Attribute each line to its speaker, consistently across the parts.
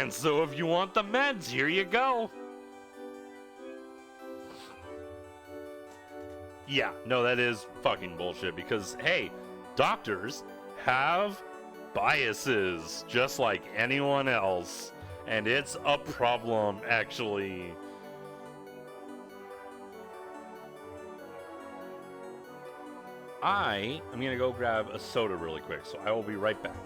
Speaker 1: And so if you want the meds, here you go. Yeah, no, that is fucking bullshit because, hey, doctors have biases just like anyone else. And it's a problem, actually. I'm going to go grab a soda really quick, so I will be right back.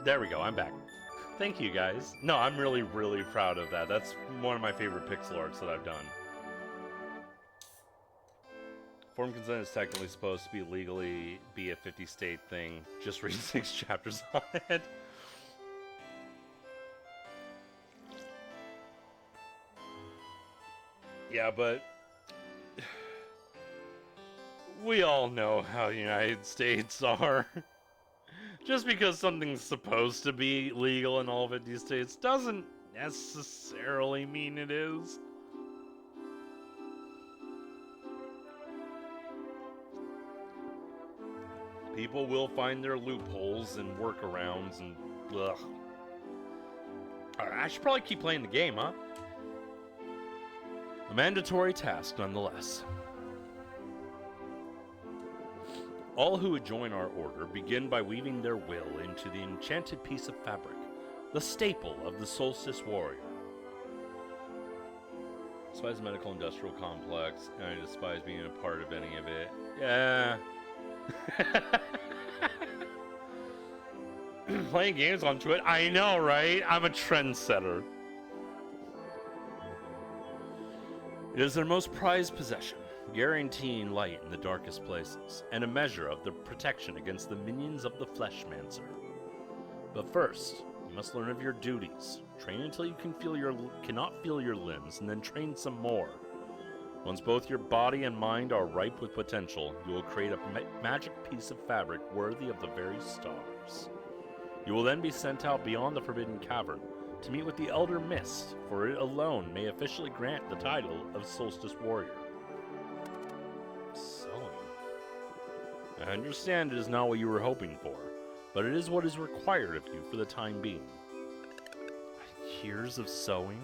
Speaker 1: There we go, I'm back. Thank you, guys. No, I'm really, really proud of that. That's one of my favorite pixel arts that I've done. Form consent is technically supposed to be legally be a 50-state thing. Just read 6 chapters on it. Yeah, but we all know how the United States are. Just because something's supposed to be legal in all 50 states doesn't necessarily mean it is. People will find their loopholes and workarounds and ugh. Alright, I should probably keep playing the game, huh? A mandatory task, nonetheless. All who would join our order begin by weaving their will into the enchanted piece of fabric, the staple of the Solstice Warrior. I despise the medical industrial complex, and I despise being a part of any of it. Yeah. Playing games on Twitch? I know, right? I'm a trendsetter. It is their most prized possession, guaranteeing light in the darkest places, and a measure of the protection against the minions of the Fleshmancer. But first, you must learn of your duties. Train until you cannot feel your limbs, and then train some more. Once both your body and mind are ripe with potential, you will create a magic piece of fabric worthy of the very stars. You will then be sent out beyond the Forbidden Cavern to meet with the Elder Mist, for it alone may officially grant the title of Solstice Warrior. I understand it is not what you were hoping for, but it is what is required of you for the time being. Years of sewing?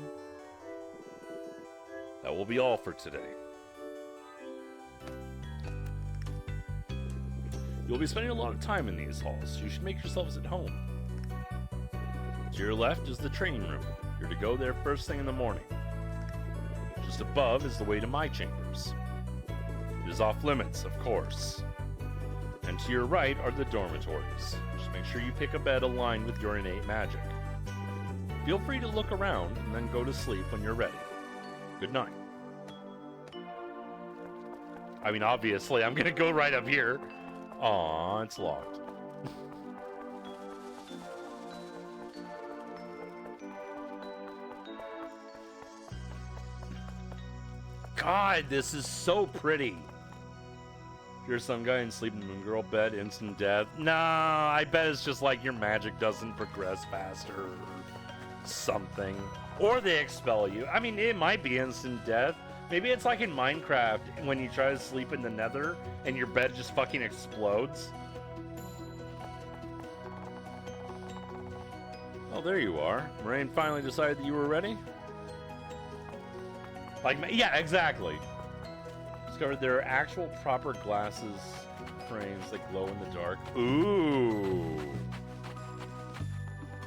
Speaker 1: That will be all for today. You'll be spending a lot of time in these halls, so you should make yourselves at home. To your left is the training room. You're to go there first thing in the morning. Just above is the way to my chambers. It is off limits, of course. And to your right are the dormitories. Just make sure you pick a bed aligned with your innate magic. Feel free to look around and then go to sleep when you're ready. Good night. I mean, obviously, I'm gonna go right up here. Aw, it's locked. God, this is so pretty. You're some guy in sleeping moon girl bed, instant death. Nah, I bet it's just like your magic doesn't progress faster or something. Or they expel you. I mean, it might be instant death. Maybe it's like in Minecraft when you try to sleep in the nether and your bed just fucking explodes. Oh, there you are. Moraine finally decided that you were ready? Like, yeah, exactly. Discovered there are actual proper glasses frames that glow in the dark. Ooh.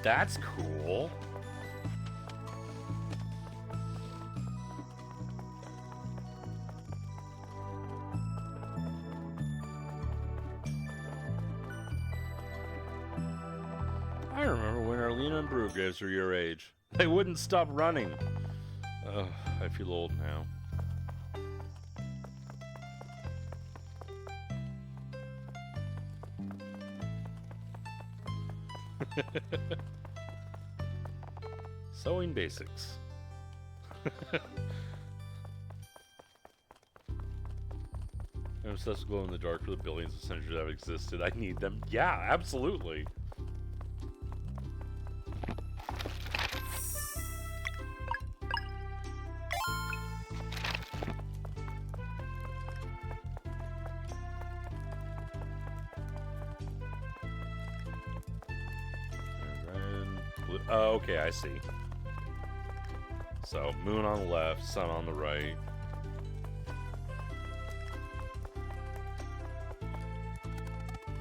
Speaker 1: That's cool. I remember when Arlena and Brewgraves were your age. They wouldn't stop running. Ugh, I feel old now. Sewing basics. I'm obsessed with glow in the dark for the billions of centuries that have existed. I need them. Yeah, absolutely. Oh, okay, I see. So, moon on the left, sun on the right.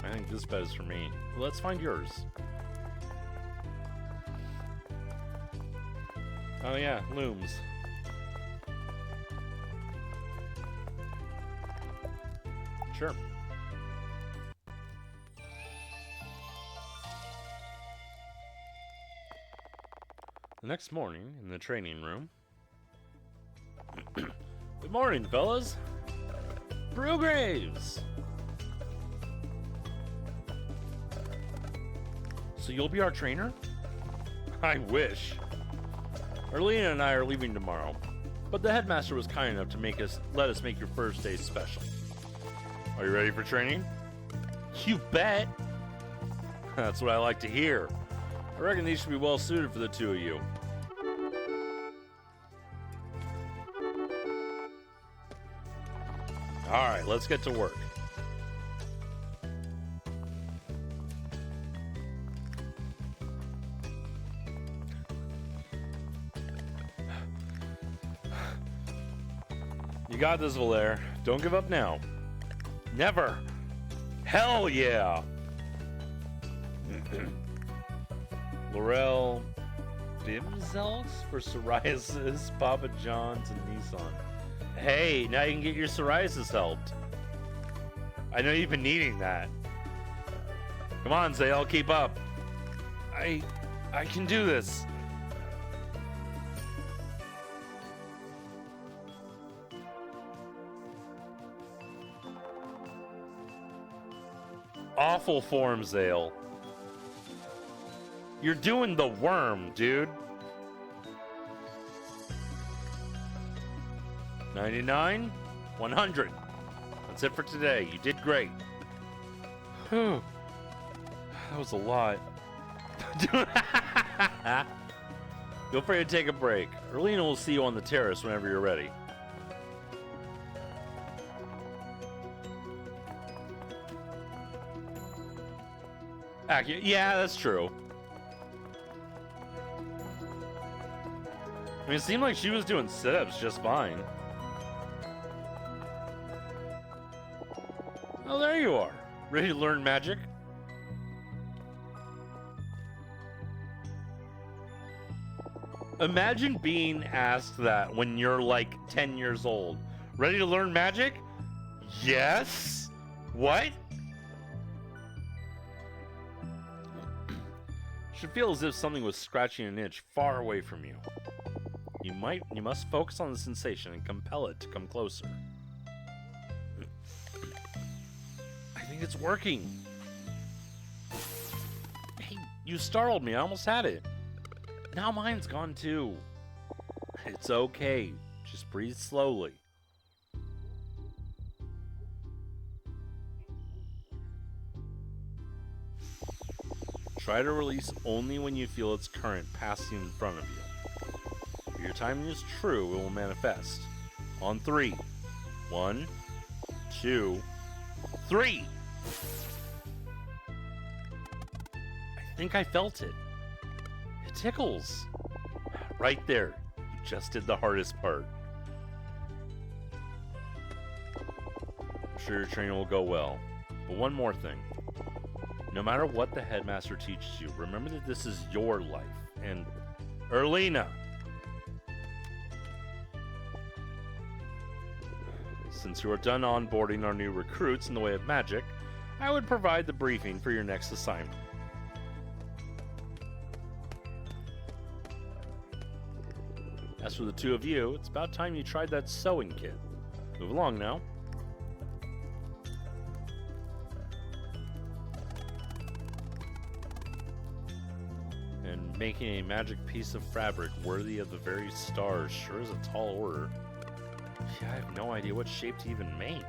Speaker 1: I think this bed is for me. Let's find yours. Oh yeah, looms. Sure. The next morning, in the training room. Good morning, fellas. Brewgraves! So you'll be our trainer? I wish. Arlena and I are leaving tomorrow, but the headmaster was kind enough to let us make your first day special. Are you ready for training? You bet! That's what I like to hear. I reckon these should be well suited for the two of you. Alright, let's get to work. You got this, Valere. Don't give up now. Never. Hell yeah! Laurel Bimzelx for psoriasis, Papa John's, and Nissan. Hey, now you can get your psoriasis helped. I know you've been needing that. Come on, Zale, keep up. I can do this. Awful form, Zale. You're doing the worm, dude. 99, 100. That's it for today. You did great. Whew. That was a lot. Feel free to take a break. Arlena will see you on the terrace whenever you're ready. Yeah, that's true. I mean, it seemed like she was doing sit-ups just fine. Oh, there you are. Ready to learn magic? Imagine being asked that when you're like 10 years old. Ready to learn magic? Yes? What? Should feel as if something was scratching an itch far away from you. You must focus on the sensation and compel it to come closer. I think it's working. Hey, you startled me. I almost had it. Now mine's gone too. It's okay. Just breathe slowly. Try to release only when you feel its current passing in front of you. If your timing is true, it will manifest. On 3. 1, 2, 3! I think I felt it. It tickles. Right there. You just did the hardest part. I'm sure your training will go well. But one more thing. No matter what the headmaster teaches you, remember that this is your life. And Erlina! Since you are done onboarding our new recruits in the way of magic, I would provide the briefing for your next assignment. As for the two of you, it's about time you tried that sewing kit. Move along now. And making a magic piece of fabric worthy of the very stars sure is a tall order. Yeah, I have no idea what shape to even make.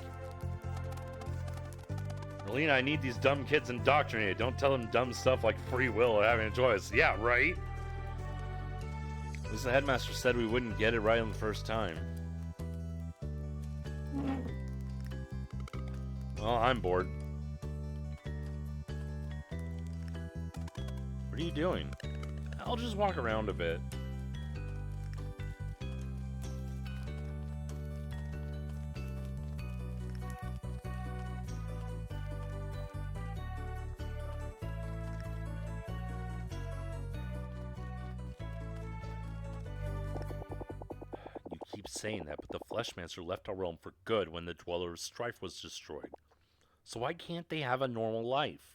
Speaker 1: Alina, I need these dumb kids indoctrinated. Don't tell them dumb stuff like free will or having a choice. Yeah, right? At least the headmaster said we wouldn't get it right on the first time. Well, I'm bored. What are you doing? I'll just walk around a bit. Saying that, but the Fleshmancer left our realm for good when the Dweller of Strife was destroyed. So why can't they have a normal life?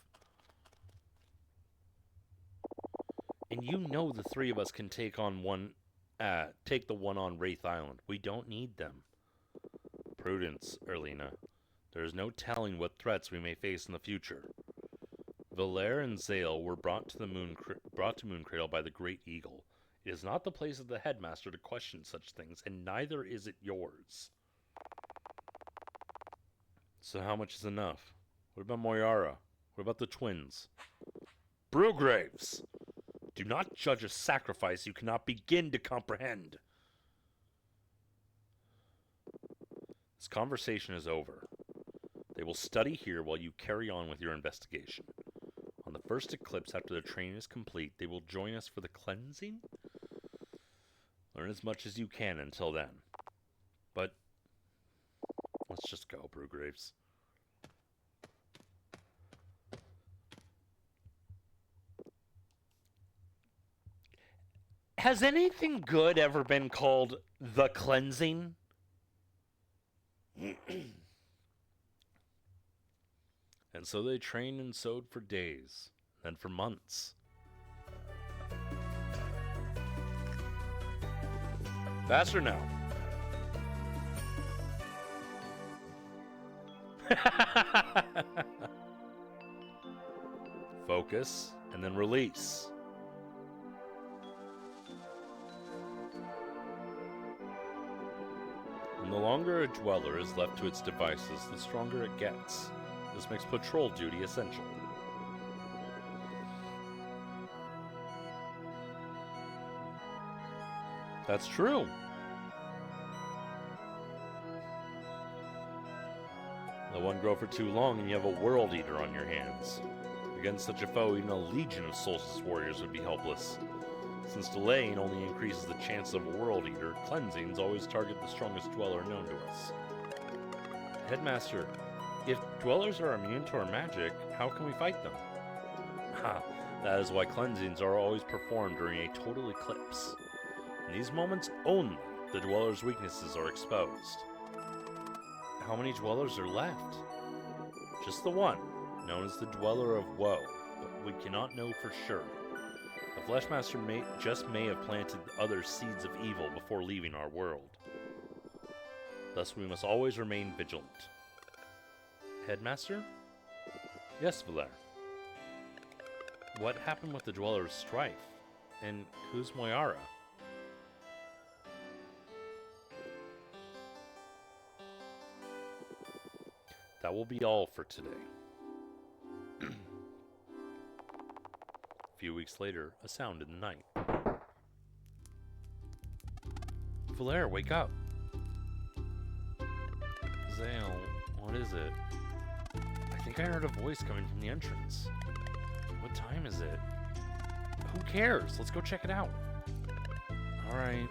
Speaker 1: And you know the three of us can take the one on Wraith Island. We don't need them. Prudence, Erlina. There is no telling what threats we may face in the future. Valere and Zale were brought to Mooncradle by the Great Eagle. It is not the place of the headmaster to question such things, and neither is it yours. So how much is enough? What about Moyara? What about the twins? Brewgraves! Do not judge a sacrifice you cannot begin to comprehend. This conversation is over. They will study here while you carry on with your investigation. On the first eclipse after the training is complete, they will join us for the cleansing? Learn as much as you can until then. But let's just go, Brewgraves. Has anything good ever been called the cleansing? And so they trained and sewed for days, then for months. Faster now. Focus, and then release. And the longer a dweller is left to its devices, the stronger it gets. This makes patrol duty essential. That's true. Let one grow for too long and you have a world eater on your hands. Against such a foe, even a legion of solstice warriors would be helpless. Since delaying only increases the chance of a world eater, cleansings always target the strongest dweller known to us. Headmaster, if dwellers are immune to our magic, how can we fight them? Ha! That is why cleansings are always performed during a total eclipse. In these moments only, the dweller's weaknesses are exposed. How many dwellers are left? Just the one, known as the Dweller of Woe, but we cannot know for sure. The Fleshmaster may have planted other seeds of evil before leaving our world. Thus we must always remain vigilant. Headmaster? Yes, Valere. What happened with the Dweller of Strife? And who's Moyara? That will be all for today. A few weeks later, a sound in the night. Valere, wake up! Zale, what is it? I think I heard a voice coming from the entrance. What time is it? Who cares? Let's go check it out. Alright.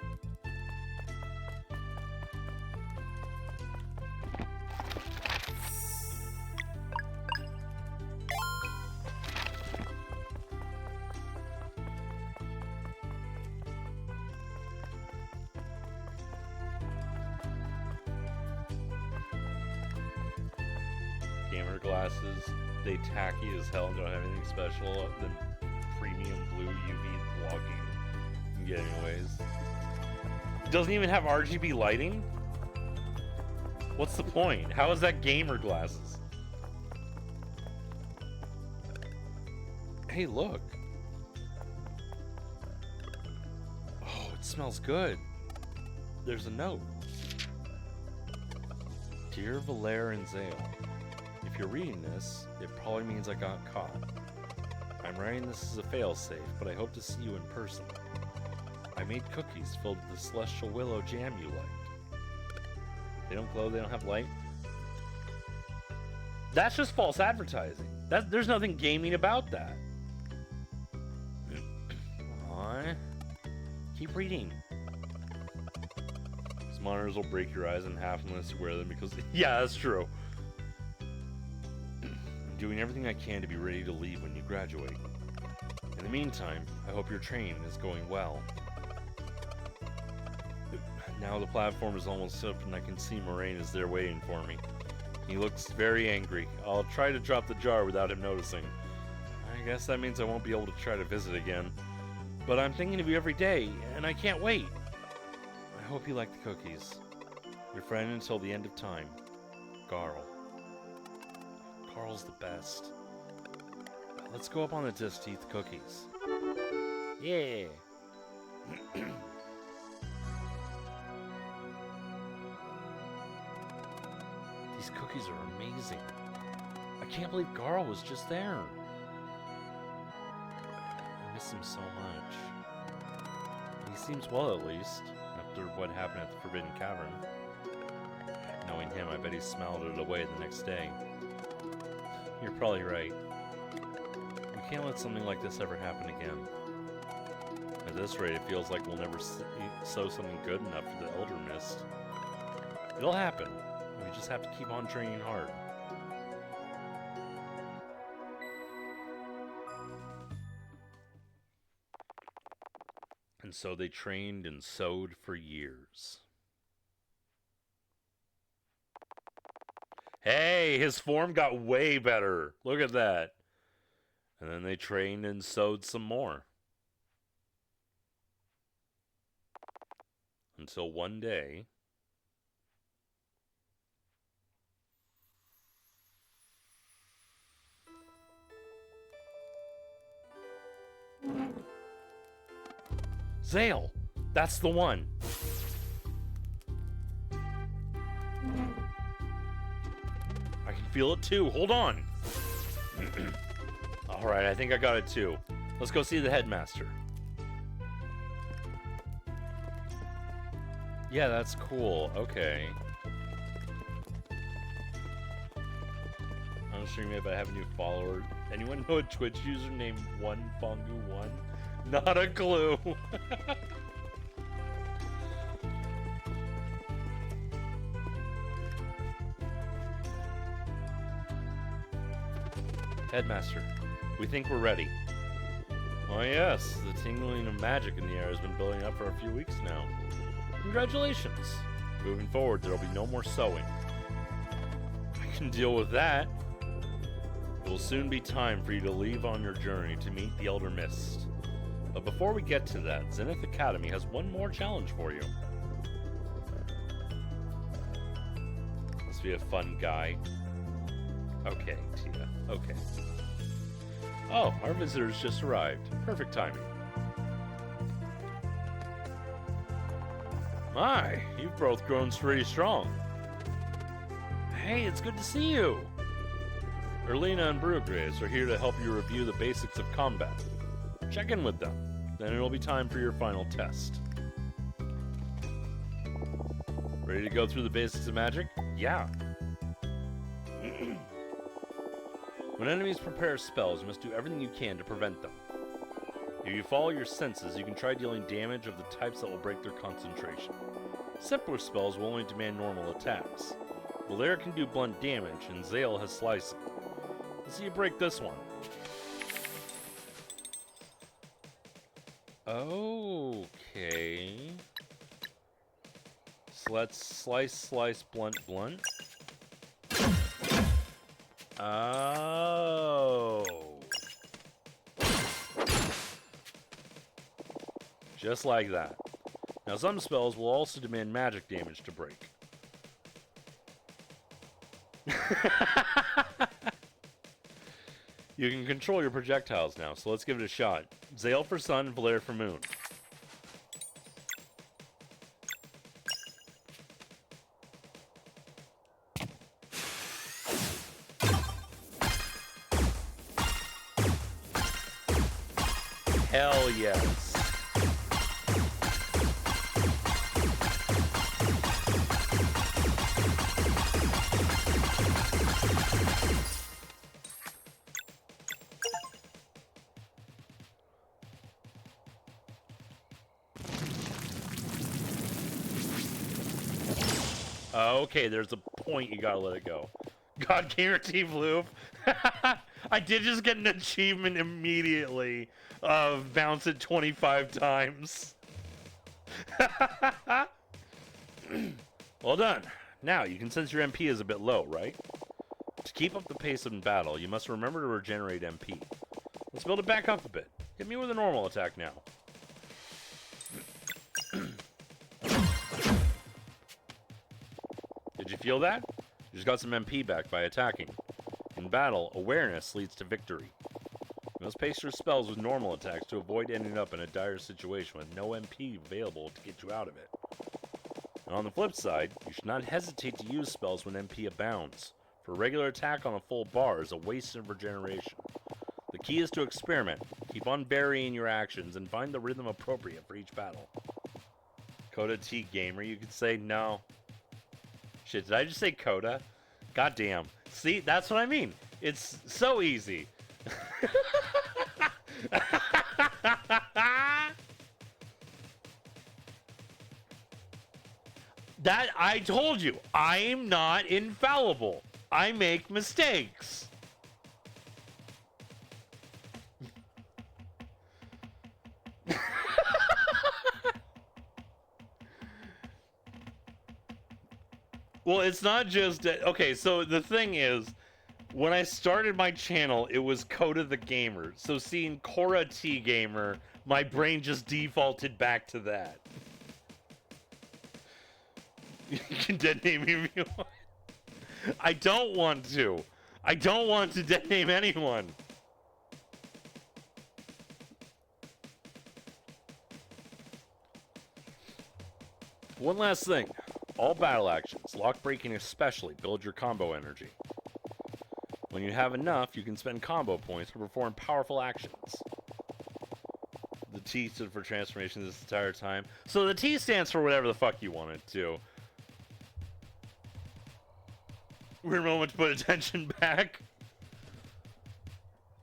Speaker 1: glasses, they tacky as hell and don't have anything special than premium blue UV blocking you can get anyways. It doesn't even have RGB lighting? What's the point? How is that gamer glasses? Hey, look. Oh, it smells good. There's a note. Dear Valere and Zale, if you're reading this, it probably means I got caught. I'm writing this as a failsafe, but I hope to see you in person. I made cookies filled with the celestial willow jam you liked. They don't glow, they don't have light. That's just false advertising. There's nothing gaming about that. Aww. Keep reading. These monitors will break your eyes in half unless you wear them because... Yeah, that's true. I'm doing everything I can to be ready to leave when you graduate. In the meantime, I hope your training is going well. Now the platform is almost up and I can see Moraine is there waiting for me. He looks very angry. I'll try to drop the jar without him noticing. I guess that means I won't be able to try to visit again. But I'm thinking of you every day, and I can't wait. I hope you like the cookies. Your friend until the end of time, Carl. Carl's the best. Let's go up on the disc to eat the cookies. Yeah. These cookies are amazing. I can't believe Carl was just there. I miss him so much. He seems well, at least, after what happened at the Forbidden Cavern. Knowing him, I bet he smiled it away the next day. You're probably right. We can't let something like this ever happen again. At this rate, it feels like we'll never sow something good enough for the Elder Mist. It'll happen. We just have to keep on training hard. And so they trained and sewed for years. Hey, his form got way better. Look at that. And then they trained and sewed some more. Until one day... Zale! That's the one! I can feel it too. Hold on! Alright, I think I got it too. Let's go see the headmaster. Yeah, that's cool. Okay. I'm streaming it, but I have a new follower. Anyone know a Twitch user named OneFongu1? Not a clue. Headmaster, we think we're ready. Oh yes, the tingling of magic in the air has been building up for a few weeks now. Congratulations. Moving forward, there will be no more sewing. I can deal with that. It will soon be time for you to leave on your journey to meet the Elder Mist. But before we get to that, Zenith Academy has one more challenge for you. Must be a fun guy. Okay, Tia. Okay. Oh, our visitors just arrived. Perfect timing. My, you've both grown pretty strong. Hey, it's good to see you. Erlina and Bruggraves are here to help you review the basics of combat. Check in with them. Then it'll be time for your final test. Ready to go through the basics of magic? Yeah. When enemies prepare spells, you must do everything you can to prevent them. If you follow your senses, you can try dealing damage of the types that will break their concentration. Simpler spells will only demand normal attacks. Valere can do blunt damage, and Zale has slicing. Let's see you break this one. Okay. So let's slice, blunt. Oh. Just like that. Now, some spells will also demand magic damage to break. You can control your projectiles now, so let's give it a shot. Zale for sun, Valair for moon. Hell yes. Okay, there's a point you gotta let it go. God guarantee Blue. I did just get an achievement immediately of bounce it 25 times. Well done. Now, you can sense your MP is a bit low, right? To keep up the pace in battle, you must remember to regenerate MP. Let's build it back up a bit. Hit me with a normal attack now. Did you feel that? You just got some MP back by attacking. In battle, awareness leads to victory. You must pace your spells with normal attacks to avoid ending up in a dire situation with no MP available to get you out of it. And on the flip side, you should not hesitate to use spells when MP abounds, for a regular attack on a full bar is a waste of regeneration. The key is to experiment, keep on varying your actions, and find the rhythm appropriate for each battle. Coda T Gamer, you could say no. Shit, did I just say Coda? Goddamn. See, that's what I mean. It's so easy. That, I told you, I'm not infallible. I make mistakes. Well, it's not just... Okay, so the thing is, when I started my channel, it was Coda the Gamer. So seeing Cora T Gamer, my brain just defaulted back to that. You can deadname me if you want. I don't want to. I don't want to deadname anyone. One last thing. All battle actions, lock breaking especially, build your combo energy. When you have enough, you can spend combo points to perform powerful actions. The T stood for transformation this entire time. So the T stands for whatever the fuck you want it to. Weird moment to put attention back.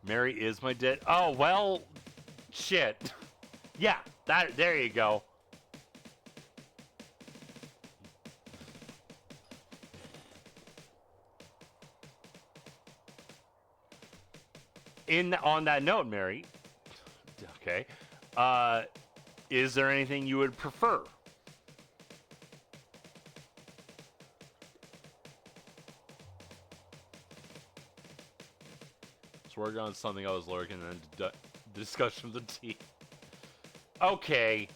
Speaker 1: Mary is my dead... Oh, well... Shit. Yeah, there you go. On that note, Mary, okay, is there anything you would prefer? Let's work on something I was lurking and then discussion of the tea. Okay.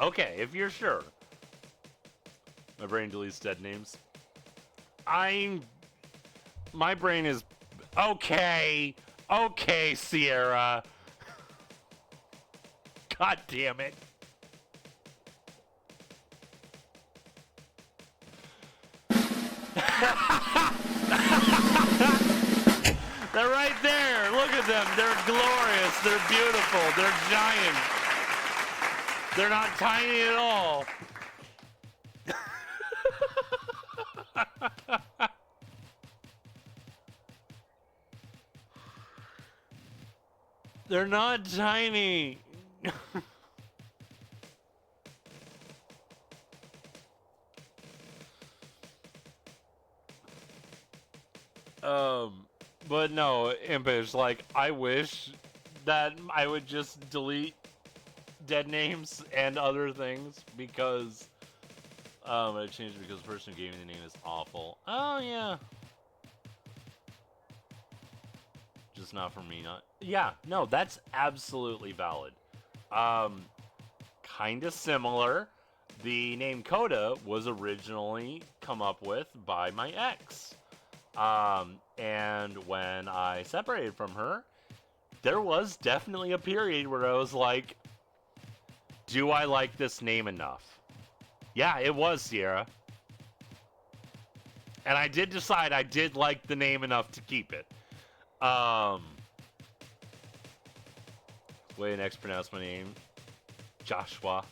Speaker 1: Okay, if you're sure. My brain deletes dead names. My brain is... Okay. Okay, Sierra. God damn it. They're right there. Look at them. They're glorious. They're beautiful. They're giant. They're not tiny at all. They're not tiny. But no, Impish, like, I wish that I would just delete dead names and other things, because I changed it because the person who gave me the name is awful. Oh, yeah. Just not for me, not... Yeah, no, that's absolutely valid. Kind of similar. The name Coda was originally come up with by my ex. And when I separated from her, there was definitely a period where I was like, do I like this name enough? Yeah, it was Sierra. And I did decide I did like the name enough to keep it. Way to next pronounce my name. Joshua.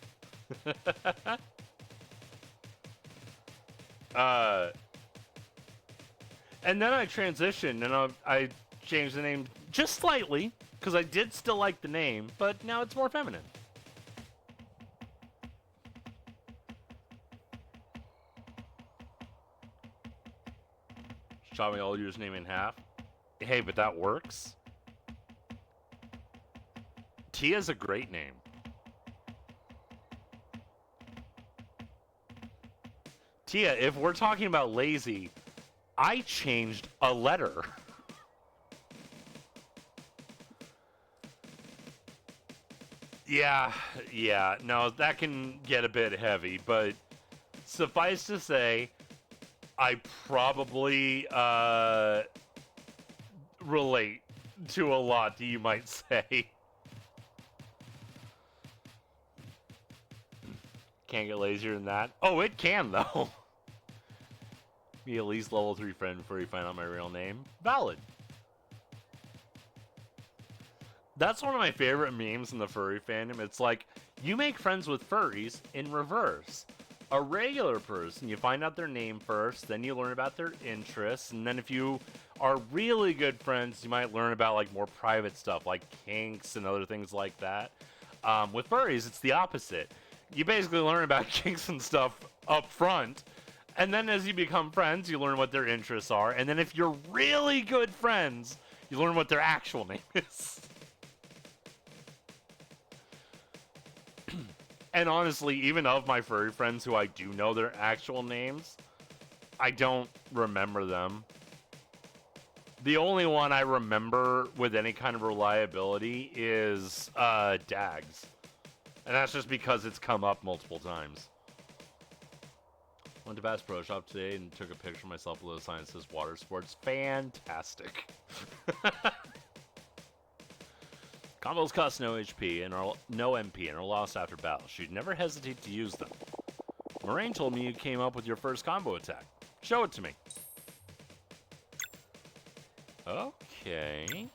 Speaker 1: And then I transitioned and I changed the name just slightly because I did still like the name, but now it's more feminine. Chopping all yours name in half. Hey, but that works. Tia's a great name. Tia, if we're talking about lazy, I changed a letter. Yeah, no, that can get a bit heavy, but suffice to say, I probably relate to a lot that you might say. Can't get lazier than that. Oh, it can, though. Be at least level 3 friend before you find out my real name. Valid. That's one of my favorite memes in the furry fandom. It's like, you make friends with furries in reverse. A regular person, you find out their name first, then you learn about their interests, and then if you are really good friends, you might learn about like more private stuff like kinks and other things like that. With furries, it's the opposite. You basically learn about kinks and stuff up front, and then as you become friends, you learn what their interests are, and then if you're really good friends, you learn what their actual name is. And honestly, even of my furry friends who I do know their actual names, I don't remember them. The only one I remember with any kind of reliability is Dags. And that's just because it's come up multiple times. Went to Bass Pro Shop today and took a picture of myself with a sign that says water sports. Fantastic. Combos cost no HP and are no MP and are lost after battle. You'd never hesitate to use them. Moraine told me you came up with your first combo attack. Show it to me. Okay.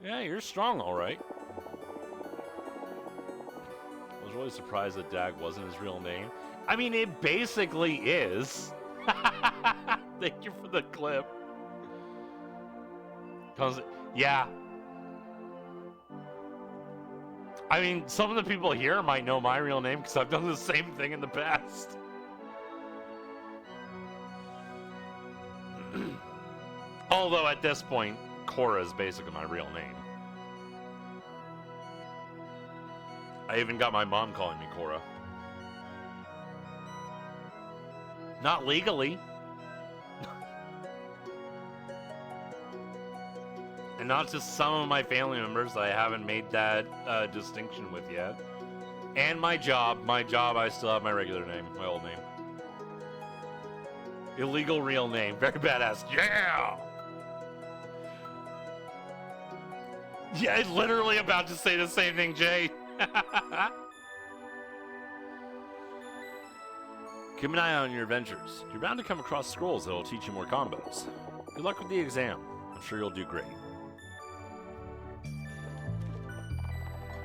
Speaker 1: Yeah, you're strong, all right. I was really surprised that Dag wasn't his real name. I mean, it basically is. Thank you for the clip. Yeah. I mean, some of the people here might know my real name because I've done the same thing in the past. Although at this point, Cora is basically my real name. I even got my mom calling me Cora. Not legally. And not just some of my family members that I haven't made that distinction with yet. And my job, I still have my regular name, my old name. Illegal real name, very badass, yeah! Yeah, I'm literally about to say the same thing, Jay. Keep an eye on your adventures. You're bound to come across scrolls that will teach you more combos. Good luck with the exam. I'm sure you'll do great.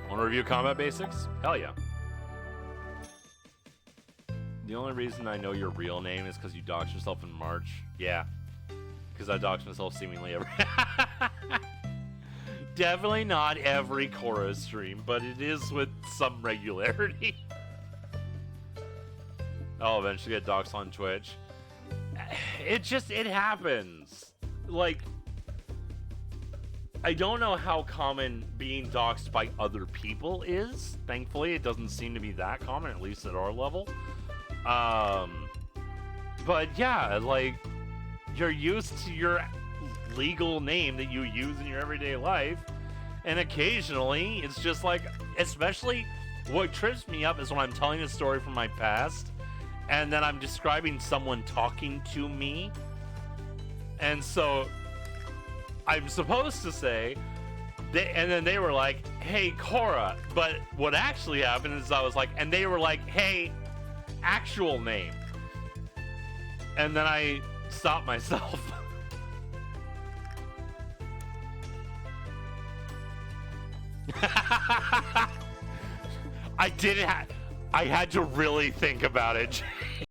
Speaker 1: Want to review combat basics? Hell yeah. The only reason I know your real name is because you doxed yourself in March. Yeah. Because I doxed myself seemingly every... Definitely not every Korra stream, but it is with some regularity. I'll eventually get doxed on Twitch. It happens. Like... I don't know how common being doxxed by other people is. Thankfully, it doesn't seem to be that common, at least at our level. But yeah, like, you're used to your legal name that you use in your everyday life, and occasionally it's just like, especially what trips me up is when I'm telling a story from my past, and then I'm describing someone talking to me, and so I'm supposed to say, and then they were like, hey, Cora. But what actually happened is I was like, and they were like, hey, actual name. And then I stopped myself. I had to really think about it.